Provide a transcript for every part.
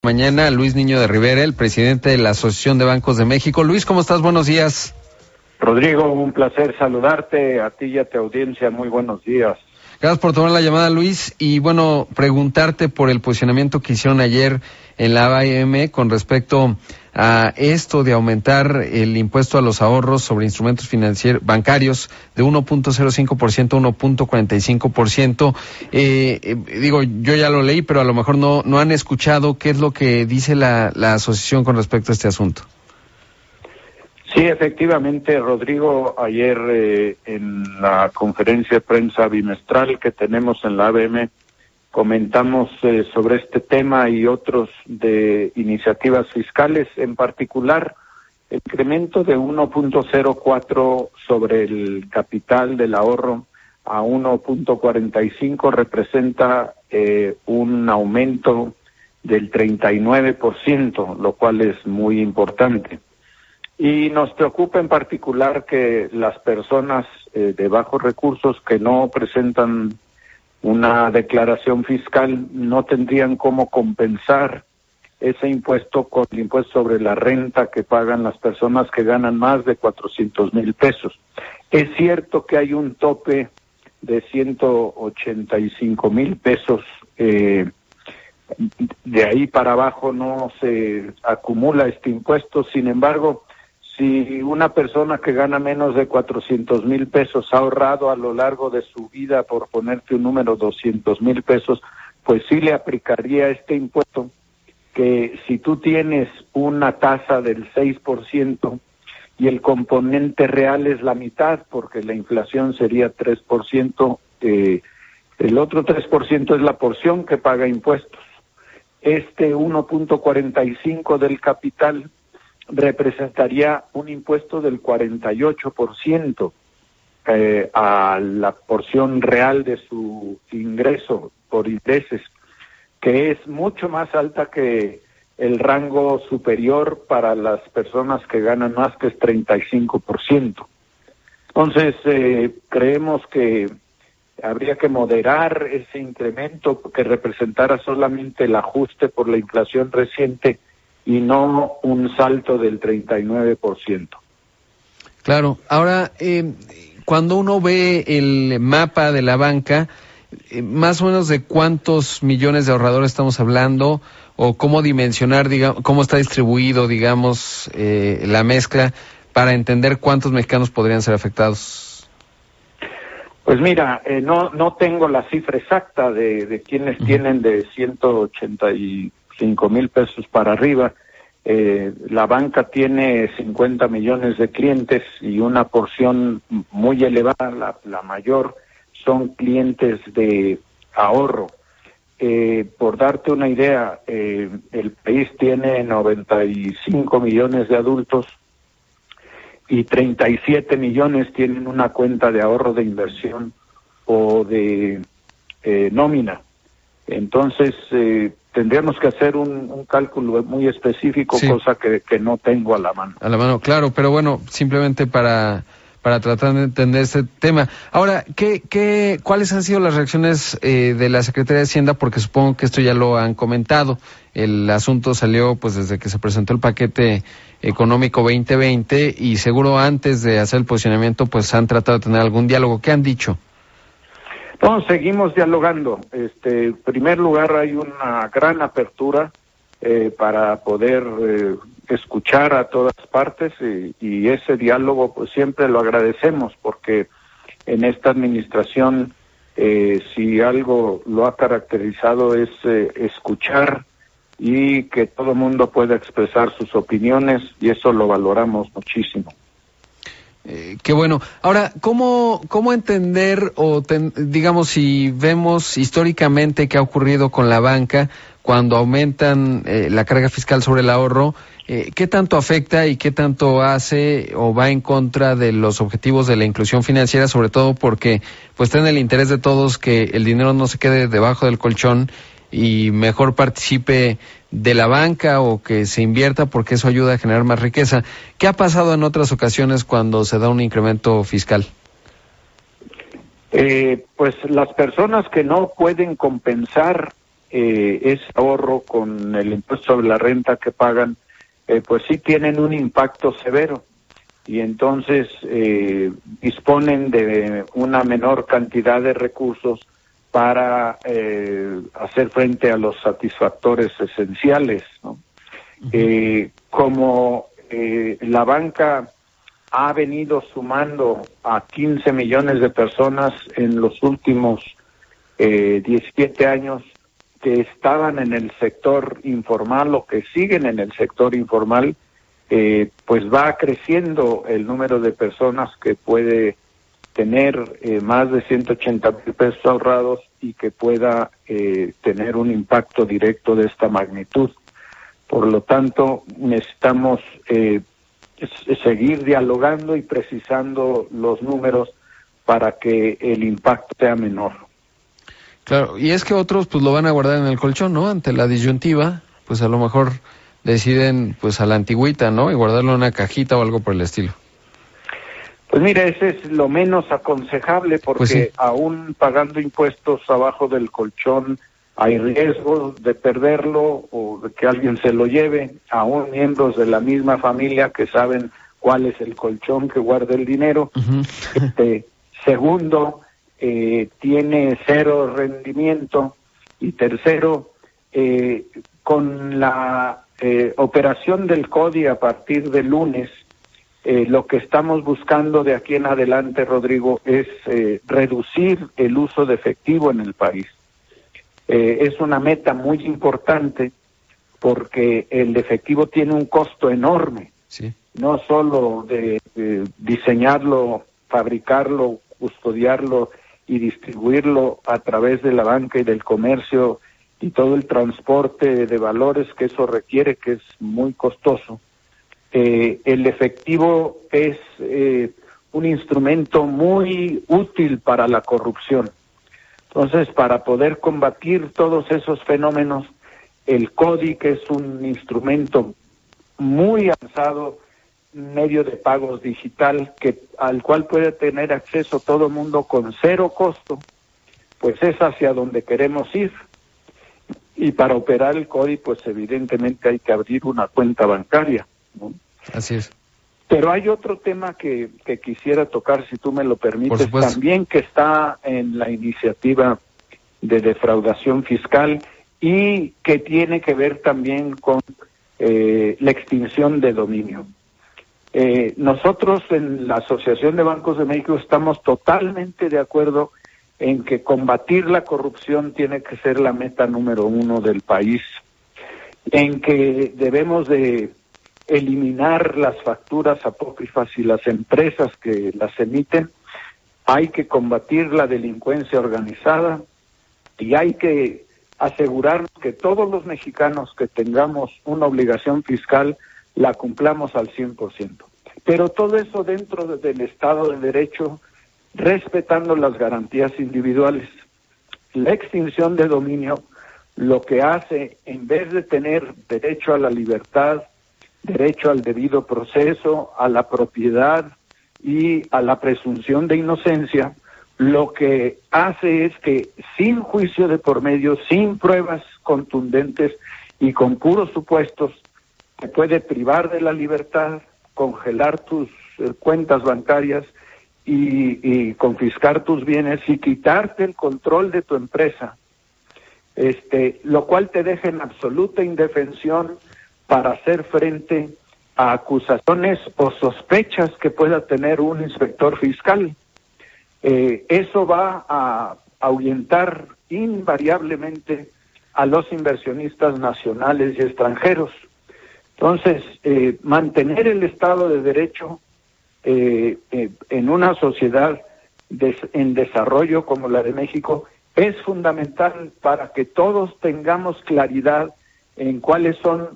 Mañana Luis Niño de Rivera, el presidente de la Asociación de Bancos de México. Luis, ¿cómo estás? Buenos días. Rodrigo, un placer saludarte, a ti y a tu audiencia, muy buenos días. Gracias por tomar la llamada, Luis, y bueno, preguntarte por el posicionamiento que hicieron ayer en la ABM con respecto a esto de aumentar el impuesto a los ahorros sobre instrumentos financieros bancarios de 1.05% a 1.45%. Digo, yo ya lo leí, pero a lo mejor no han escuchado qué es lo que dice la asociación con respecto a este asunto. Sí, efectivamente, Rodrigo, ayer en la conferencia de prensa bimestral que tenemos en la ABM, comentamos sobre este tema y otros de iniciativas fiscales, en particular el incremento de 1.04 sobre el capital del ahorro a 1.45 representa un aumento del 39%, lo cual es muy importante. Y nos preocupa en particular que las personas de bajos recursos que no presentan una declaración fiscal no tendrían cómo compensar ese impuesto con el impuesto sobre la renta que pagan las personas que ganan más de 400,000 pesos. Es cierto que hay un tope de 185,000 pesos, de ahí para abajo no se acumula este impuesto. Sin embargo, si una persona que gana menos de 400,000 pesos ha ahorrado a lo largo de su vida, por ponerte un número, 200,000 pesos, pues sí le aplicaría este impuesto, que si tú tienes una tasa del 6% y el componente real es la mitad, porque la inflación sería 3%, el otro 3% es la porción que paga impuestos. Este 1.45 del capital representaría un impuesto del 48% a la porción real de su ingreso por intereses, que es mucho más alta que el rango superior para las personas que ganan más, que es 35%. Entonces, creemos que habría que moderar ese incremento que representara solamente el ajuste por la inflación reciente y no un salto del 39%. Claro. Ahora, cuando uno ve el mapa de la banca, más o menos de cuántos millones de ahorradores estamos hablando, o cómo dimensionar, digamos, cómo está distribuido, digamos, la mezcla, para entender cuántos mexicanos podrían ser afectados. Pues mira, no tengo la cifra exacta de quienes tienen de 185,000 pesos para arriba. La banca tiene 50 millones de clientes y una porción muy elevada, la mayor, son clientes de ahorro. Por darte una idea, el país tiene 95 millones de adultos y 37 millones tienen una cuenta de ahorro de inversión o de nómina. Entonces, tendríamos que hacer un cálculo muy específico, sí, cosa que no tengo a la mano. A la mano, claro, pero bueno, simplemente para tratar de entender este tema. Ahora, ¿cuáles han sido las reacciones de la Secretaría de Hacienda? Porque supongo que esto ya lo han comentado. El asunto salió pues desde que se presentó el paquete económico 2020 y seguro antes de hacer el posicionamiento pues han tratado de tener algún diálogo. ¿Qué han dicho? No, seguimos dialogando. En primer lugar, hay una gran apertura para poder escuchar a todas partes y ese diálogo pues siempre lo agradecemos, porque en esta administración si algo lo ha caracterizado es escuchar y que todo el mundo pueda expresar sus opiniones, y eso lo valoramos muchísimo. Qué bueno. Ahora, ¿cómo entender digamos, si vemos históricamente qué ha ocurrido con la banca cuando aumentan la carga fiscal sobre el ahorro? ¿Qué tanto afecta y qué tanto hace o va en contra de los objetivos de la inclusión financiera, sobre todo porque pues está en el interés de todos que el dinero no se quede debajo del colchón y mejor participe de la banca o que se invierta, porque eso ayuda a generar más riqueza? ¿Qué ha pasado en otras ocasiones cuando se da un incremento fiscal? Pues las personas que no pueden compensar ese ahorro con el impuesto sobre la renta que pagan, pues sí tienen un impacto severo, y entonces disponen de una menor cantidad de recursos para hacer frente a los satisfactores esenciales, ¿no? Como la banca ha venido sumando a 15 millones de personas en los últimos 17 años que estaban en el sector informal o que siguen en el sector informal, pues va creciendo el número de personas que puede tener más de 180,000 pesos ahorrados y que pueda tener un impacto directo de esta magnitud. Por lo tanto, necesitamos seguir dialogando y precisando los números para que el impacto sea menor. Claro, y es que otros pues lo van a guardar en el colchón, ¿no? Ante la disyuntiva, pues a lo mejor deciden pues a la antigüita, ¿no? Y guardarlo en una cajita o algo por el estilo. Pues mira, ese es lo menos aconsejable, porque pues sí, aún pagando impuestos abajo del colchón hay riesgo de perderlo o de que alguien se lo lleve, aún miembros de la misma familia que saben cuál es el colchón que guarda el dinero. Uh-huh. Segundo, tiene cero rendimiento, y tercero, con la operación del CODI a partir de lunes, lo que estamos buscando de aquí en adelante, Rodrigo, es reducir el uso de efectivo en el país. Es una meta muy importante porque el efectivo tiene un costo enorme, sí, no solo de diseñarlo, fabricarlo, custodiarlo y distribuirlo a través de la banca y del comercio y todo el transporte de valores que eso requiere, que es muy costoso. El efectivo es un instrumento muy útil para la corrupción. Entonces, para poder combatir todos esos fenómenos, el CODI, que es un instrumento muy avanzado, medio de pagos digital, al cual puede tener acceso todo el mundo con cero costo, pues es hacia donde queremos ir. Y para operar el CODI, pues evidentemente hay que abrir una cuenta bancaria, ¿no? Así es. Pero hay otro tema que quisiera tocar, si tú me lo permites, también, que está en la iniciativa de defraudación fiscal y que tiene que ver también con la extinción de dominio. Nosotros en la Asociación de Bancos de México estamos totalmente de acuerdo en que combatir la corrupción tiene que ser la meta número 1 del país, en que debemos de eliminar las facturas apócrifas y las empresas que las emiten. Hay que combatir la delincuencia organizada y hay que asegurarnos que todos los mexicanos que tengamos una obligación fiscal la cumplamos al 100%. Pero todo eso dentro del Estado de Derecho, respetando las garantías individuales. La extinción de dominio lo que hace, en vez de tener derecho a la libertad, derecho al debido proceso, a la propiedad y a la presunción de inocencia, lo que hace es que sin juicio de por medio, sin pruebas contundentes y con puros supuestos, te puede privar de la libertad, congelar tus cuentas bancarias y confiscar tus bienes y quitarte el control de tu empresa, lo cual te deja en absoluta indefensión para hacer frente a acusaciones o sospechas que pueda tener un inspector fiscal. Eso va a ahuyentar invariablemente a los inversionistas nacionales y extranjeros. Entonces, mantener el Estado de Derecho en una sociedad en desarrollo como la de México es fundamental para que todos tengamos claridad en cuáles son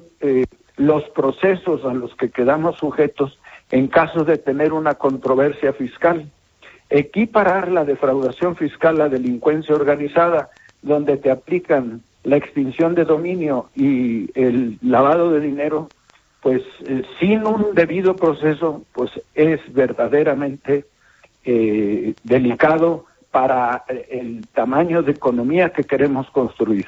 los procesos a los que quedamos sujetos en caso de tener una controversia fiscal. Equiparar la defraudación fiscal a delincuencia organizada, donde te aplican la extinción de dominio y el lavado de dinero, pues sin un debido proceso, pues es verdaderamente delicado para el tamaño de economía que queremos construir.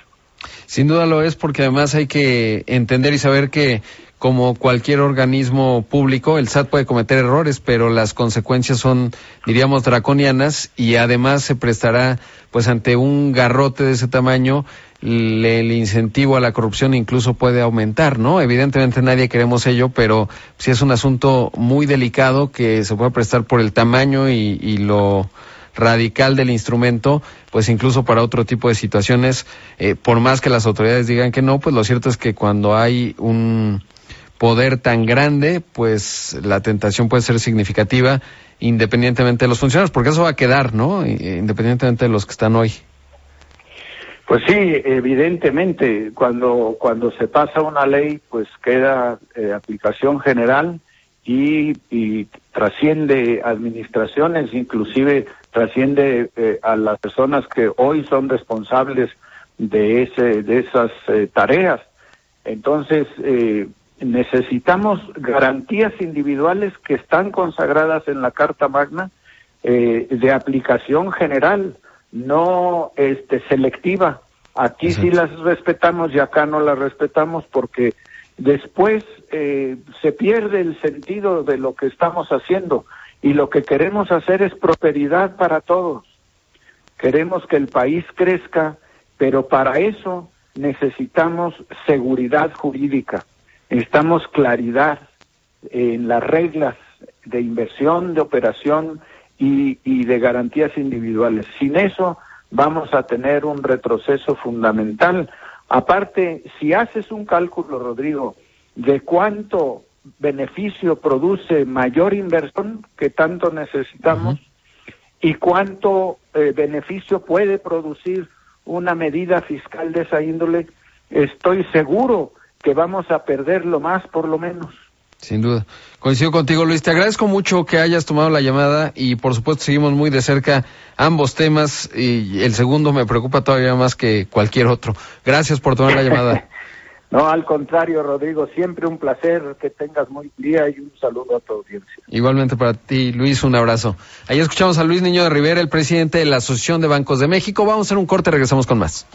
Sin duda lo es, porque además hay que entender y saber que, como cualquier organismo público, el SAT puede cometer errores, pero las consecuencias son, diríamos, draconianas, y además se prestará, pues ante un garrote de ese tamaño, el incentivo a la corrupción incluso puede aumentar, ¿no? Evidentemente nadie queremos ello, pero sí es un asunto muy delicado que se puede prestar por el tamaño y lo radical del instrumento, pues incluso para otro tipo de situaciones, por más que las autoridades digan que no, pues lo cierto es que cuando hay un poder tan grande, pues la tentación puede ser significativa, independientemente de los funcionarios, porque eso va a quedar, ¿no? Independientemente de los que están hoy. Pues sí, evidentemente, cuando se pasa una ley, pues queda aplicación general y trasciende administraciones, inclusive trasciende a las personas que hoy son responsables de esas tareas. Entonces, necesitamos garantías individuales que están consagradas en la Carta Magna, de aplicación general, no selectiva. Aquí sí las respetamos y acá no las respetamos, porque después se pierde el sentido de lo que estamos haciendo, y lo que queremos hacer es prosperidad para todos. Queremos que el país crezca, pero para eso necesitamos seguridad jurídica, necesitamos claridad en las reglas de inversión, de operación y de garantías individuales. Sin eso vamos a tener un retroceso fundamental. Aparte, si haces un cálculo, Rodrigo, de cuánto beneficio produce mayor inversión, que tanto necesitamos, y cuánto beneficio puede producir una medida fiscal de esa índole, estoy seguro que vamos a perderlo más, por lo menos. Sin duda. Coincido contigo, Luis. Te agradezco mucho que hayas tomado la llamada, y por supuesto seguimos muy de cerca ambos temas, y el segundo me preocupa todavía más que cualquier otro. Gracias por tomar la llamada. No, al contrario, Rodrigo, siempre un placer, que tengas muy buen día y un saludo a tu audiencia. Igualmente para ti, Luis, un abrazo. Ahí escuchamos a Luis Niño de Rivera, el presidente de la Asociación de Bancos de México. Vamos a hacer un corte, regresamos con más.